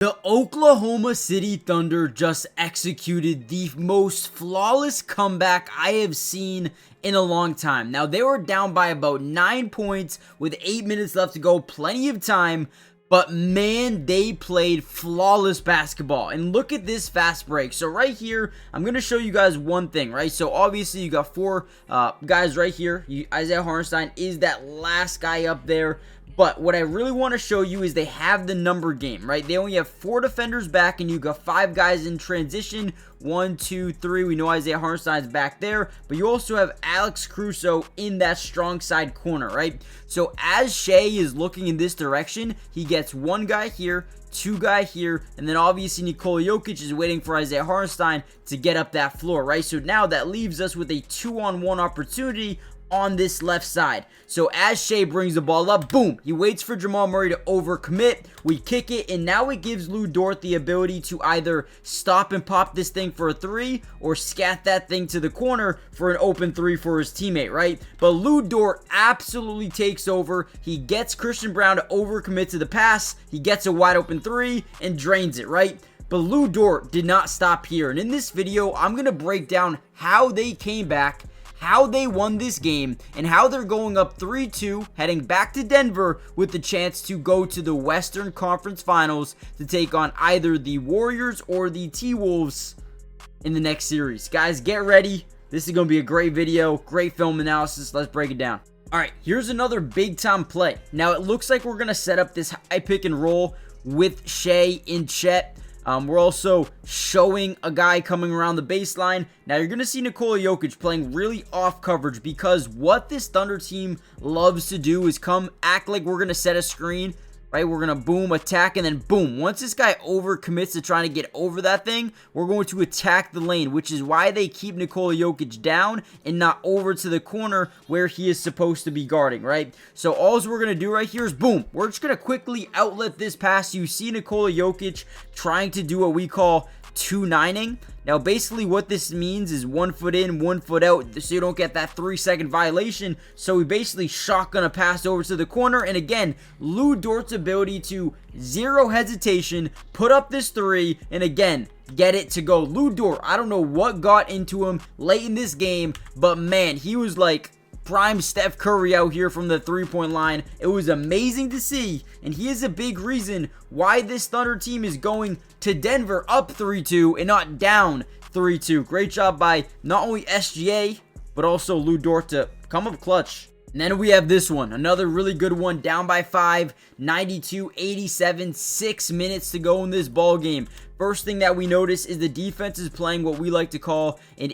The Oklahoma City Thunder just executed the most flawless comeback I have seen in a long time. Now, they were down by about 9 points with 8 minutes left to go, plenty of time, but man, they played flawless basketball. And look at this fast break. So right here, I'm going to show you guys one thing, right? So obviously, you got four guys right here. Isaiah Hartenstein is that last guy up there. But what I really want to show you is they have the number game, right? They only have 4 defenders back, and you got 5 guys in transition. 1, 2, 3. We know Isaiah Hartenstein's back there, but you also have Alex Caruso in that strong side corner, right? So as Shea is looking in this direction, he gets 1 guy here, 2 guy here, and then obviously Nikola Jokic is waiting for Isaiah Hartenstein to get up that floor, right? So now that leaves us with a 2-on-1 opportunity on this left side. So as Shea brings the ball up, boom, he waits for Jamal Murray to overcommit. We kick it, and now it gives Lu Dort the ability to either stop and pop this thing for a 3 or scat that thing to the corner for an open 3 for his teammate, right? But Lu Dort absolutely takes over. He gets Christian Braun to overcommit to the pass. He gets a wide open 3 and drains it, right? But Lu Dort did not stop here. And in this video, I'm going to break down how they came back, how they won this game, and how they're going up 3-2, heading back to Denver with the chance to go to the Western Conference Finals to take on either the Warriors or the T-Wolves in the next series. Guys, get ready. This is going to be a great video, great film analysis. Let's break it down. Alright, here's another big time play. Now, it looks like we're going to set up this high pick and roll with Shea and Chet. We're also showing a guy coming around the baseline. Now, you're going to see Nikola Jokic playing really off coverage, because what this Thunder team loves to do is come act like we're going to set a screen, right? We're going to boom, attack, and then boom. Once this guy overcommits to trying to get over that thing, we're going to attack the lane, which is why they keep Nikola Jokic down and not over to the corner where he is supposed to be guarding, right? So all we're going to do right here is boom. We're just going to quickly outlet this pass. You see Nikola Jokic trying to do what we call 2-9ing. Now, basically what this means is 1 foot in, 1 foot out, so you don't get that 3-second violation. So we basically shotgun a pass over to the corner, and again, Lu Dort's ability to zero hesitation, put up this 3, and again, get it to go. Lu Dort, I don't know what got into him late in this game, but man, he was like prime Steph Curry out here from the 3-point line. It was amazing to see, and he is a big reason why this Thunder team is going to Denver up 3-2 and not down 3-2. Great job by not only SGA, but also Lu Dort to come up clutch. And then we have this one, another really good one, down by 5, 92-87, 6 minutes to go in this ball game. First thing that we notice is the defense is playing what we like to call an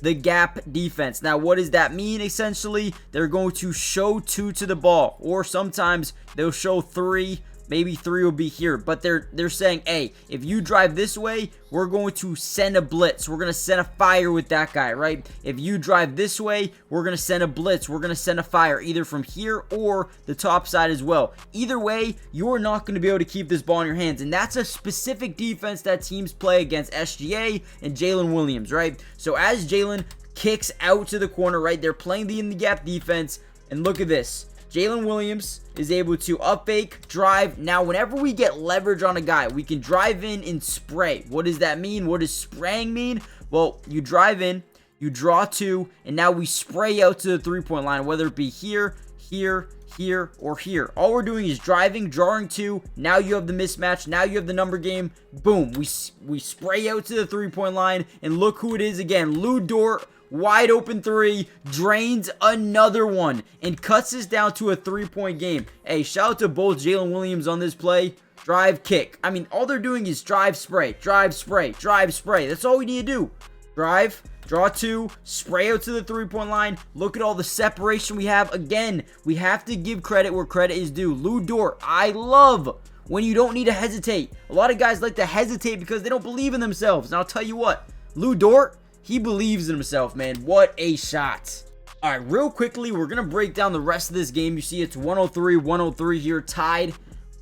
the gap defense. Now, what does that mean? Essentially, they're going to show 2 to the ball, or sometimes they'll show 3. Maybe 3 will be here, but they're saying, hey, if you drive this way, we're going to send a blitz. We're going to send a fire with that guy, right? If you drive this way, we're going to send a blitz. We're going to send a fire either from here or the top side as well. Either way, you're not going to be able to keep this ball in your hands, and that's a specific defense that teams play against SGA and Jalen Williams, right? So as Jalen kicks out to the corner, right, they're playing the in-the-gap defense, and look at this. Jalen Williams is able to up fake, drive. Now, whenever we get leverage on a guy, we can drive in and spray. What does that mean? What does spraying mean? Well, you drive in, you draw 2, and now we spray out to the 3-point line, whether it be here, here, here, or here. All we're doing is driving, drawing 2. Now you have the mismatch. Now you have the number game. Boom. We spray out to the 3-point line, and look who it is again. Lu Dort. Wide open 3, drains another one, and cuts this down to a 3-point game. Hey, shout out to both Jalen Williams on this play. Drive, kick. I mean, all they're doing is drive, spray, drive, spray, drive, spray. That's all we need to do. Drive, draw 2, spray out to the 3-point line. Look at all the separation we have. Again, we have to give credit where credit is due. Lu Dort, I love when you don't need to hesitate. A lot of guys like to hesitate because they don't believe in themselves. And I'll tell you what, Lu Dort, he believes in himself, man. What a shot. All right, real quickly, we're going to break down the rest of this game. You see it's 103-103 here, tied.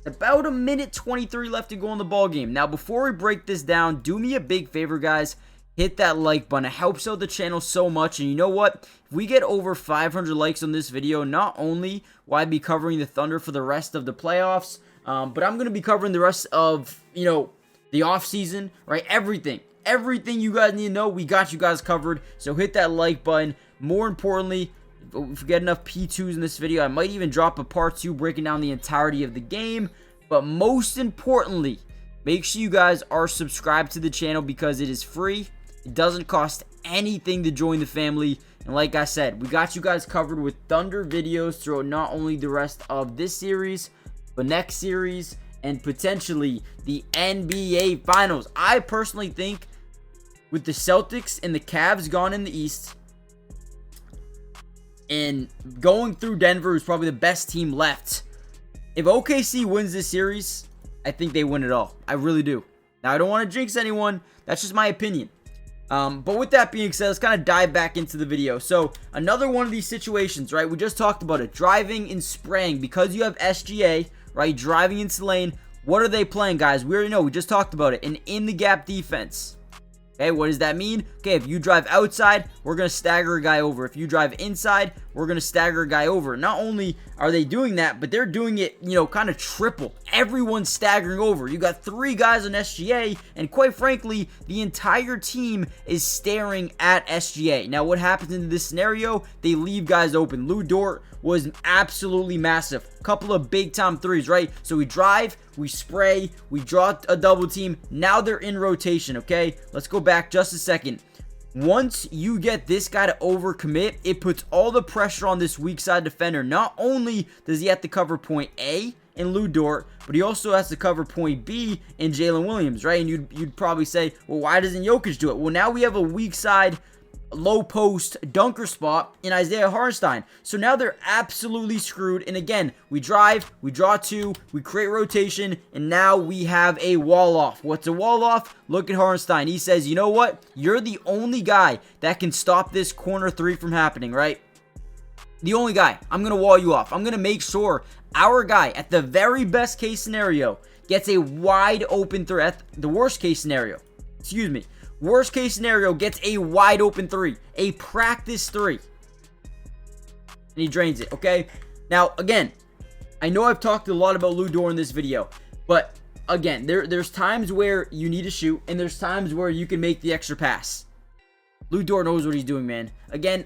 About a minute 23 left to go in the ball game. Now, before we break this down, do me a big favor, guys. Hit that like button. It helps out the channel so much. And you know what? If we get over 500 likes on this video, not only will I be covering the Thunder for the rest of the playoffs, But I'm going to be covering the rest of, the offseason, right? Everything you guys need to know, we got you guys covered. So hit that like button. More importantly, if we get enough P2s in this video, I might even drop a part 2 breaking down the entirety of the game. But most importantly, make sure you guys are subscribed to the channel because it is free. It doesn't cost anything to join the family. And like I said, we got you guys covered with Thunder videos throughout not only the rest of this series, but next series, and potentially the NBA Finals. I personally think with the Celtics and the Cavs gone in the East, and going through Denver, who's probably the best team left, if OKC wins this series, I think they win it all. I really do. Now, I don't want to jinx anyone. That's just my opinion. But with that being said, let's kind of dive back into the video. So, another one of these situations, right? We just talked about it. Driving and spraying. Because you have SGA, right? Driving into lane. What are they playing, guys? We already know. We just talked about it. An in-the-gap defense. Okay, what does that mean? Okay, if you drive outside, we're going to stagger a guy over. If you drive inside, we're going to stagger a guy over. Not only are they doing that, but they're doing it, kind of triple. Everyone's staggering over. You got 3 guys on SGA, and quite frankly, the entire team is staring at SGA. Now, what happens in this scenario? They leave guys open. Dort was absolutely massive. Couple of big-time threes, right? So we drive, we spray, we draw a double team. Now they're in rotation, okay? Let's go back just a second. Once you get this guy to overcommit, it puts all the pressure on this weak side defender. Not only does he have to cover point A in Dort, but he also has to cover point B in Jalen Williams, right? And you'd probably say, well, why doesn't Jokic do it? Well, now we have a weak side low post dunker spot in Isaiah Hartenstein. So now they're absolutely screwed. And again, we drive, we draw 2, we create rotation, and now we have a wall off. What's a wall off? Look at Hartenstein. He says, you know what? You're the only guy that can stop this corner 3 from happening, right? The only guy. I'm going to wall you off. I'm going to make sure our guy, at the very best case scenario, gets a wide open 3. The worst case scenario. Excuse me. Worst case scenario, gets a wide open 3. A practice 3. And he drains it, okay? Now, again, I know I've talked a lot about Dort in this video. But, again, there's times where you need to shoot. And there's times where you can make the extra pass. Dort knows what he's doing, man. Again,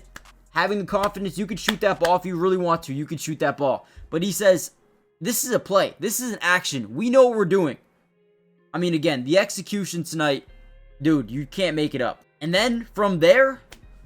having the confidence, you can shoot that ball if you really want to. You can shoot that ball. But he says, this is a play. This is an action. We know what we're doing. I mean, again, the execution tonight, dude, you can't make it up. And then from there,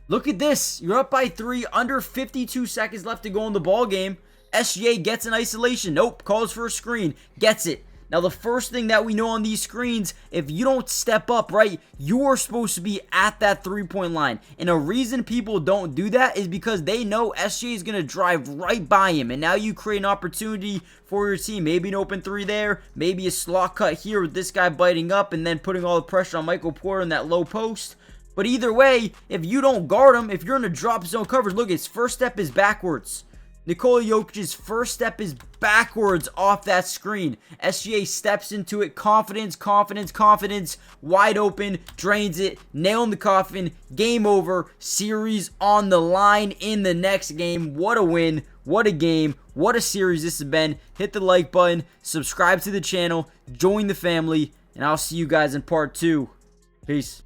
look at this. You're up by 3, under 52 seconds left to go in the ball game. SGA gets an isolation. Nope, calls for a screen. Gets it. Now, the first thing that we know on these screens, if you don't step up, right, you are supposed to be at that 3-point line. And a reason people don't do that is because they know SGA is going to drive right by him. And now you create an opportunity for your team. Maybe an open 3 there. Maybe a slot cut here with this guy biting up and then putting all the pressure on Michael Porter in that low post. But either way, if you don't guard him, if you're in a drop zone coverage, look, his first step is backwards. Nikola Jokic's first step is backwards off that screen. SGA steps into it. Confidence, confidence, confidence. Wide open. Drains it. Nail in the coffin. Game over. Series on the line in the next game. What a win. What a game. What a series this has been. Hit the like button. Subscribe to the channel. Join the family. And I'll see you guys in part 2. Peace.